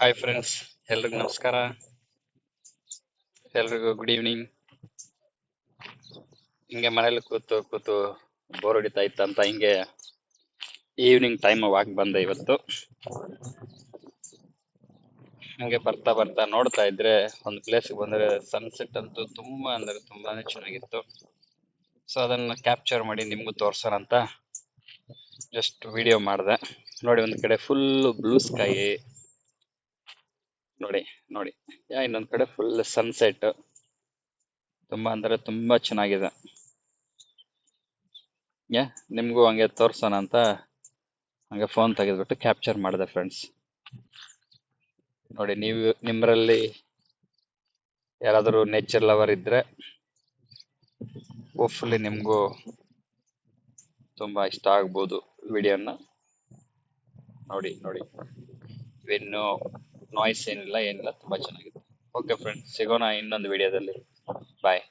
Hi friends, ಎಲ್ರಿಗೂ ನಮಸ್ಕಾರ. ಎಲ್ರಿಗೂ ಗುಡ್ ಈವ್ನಿಂಗ್. ಹಿಂಗೆ ಮನೇಲಿ ಕೂತು ಕೂತು ಬೋರ್ ಹೊಡಿತಾ ಇತ್ತಂತ ಹಿಂಗೆ ಈವ್ನಿಂಗ್ ಟೈಮ್ ವಾಕ್ ಬಂದೆ ಇವತ್ತು. ಹಂಗೆ ಬರ್ತಾ ಬರ್ತಾ ನೋಡ್ತಾ ಇದ್ರೆ ಒಂದು ಪ್ಲೇಸ್ಗೆ ಬಂದ್ರೆ ಸನ್ಸೆಟ್ ಅಂತೂ ತುಂಬಾ ಅಂದ್ರೆ ತುಂಬಾನೇ ಚೆನ್ನಾಗಿತ್ತು. ಸೊ ಅದನ್ನ ಕ್ಯಾಪ್ಚರ್ ಮಾಡಿ ನಿಮ್ಗೂ ತೋರ್ಸೋಣ ಅಂತ ಜಸ್ಟ್ ವಿಡಿಯೋ ಮಾಡಿದೆ. ನೋಡಿ, ಒಂದ್ ಕಡೆ ಫುಲ್ ಬ್ಲೂ ಸ್ಕೈ, ನೋಡಿ ನೋಡಿ, ಇನ್ನೊಂದ್ ಕಡೆ ಫುಲ್ ಸನ್ಸೆಟ್, ತುಂಬಾ ಅಂದ್ರೆ ತುಂಬಾ ಚೆನ್ನಾಗಿದೆ. ನಿಮ್ಗೂ ಹಂಗೆ ತೋರ್ಸೋಣ ಅಂತ ಹಂಗೆ ಫೋನ್ ತೆಗೆದ್ಬಿಟ್ಟು ಕ್ಯಾಪ್ಚರ್ ಮಾಡಿದೆ ಫ್ರೆಂಡ್ಸ್. ನೋಡಿ, ನೀವು ನಿಮ್ಮರಲ್ಲಿ ಯಾರಾದರೂ ನೇಚರ್ ಲವರ್ ಇದ್ರೆ ಹೋಪ್ಫುಲಿ ನಿಮಗೂ ತುಂಬಾ ಇಷ್ಟ ಆಗ್ಬೋದು ವಿಡಿಯೋನ. ನೋಡಿ ನೋಡಿ, ಇನ್ನು ನಾಯ್ಸ್ ಏನಿಲ್ಲ ತುಂಬಾ ಚೆನ್ನಾಗಿದೆ. ಓಕೆ ಫ್ರೆಂಡ್ಸ್, ಸಿಗೋಣ ಇನ್ನೊಂದು ವಿಡಿಯೋದಲ್ಲಿ. ಬಾಯ್.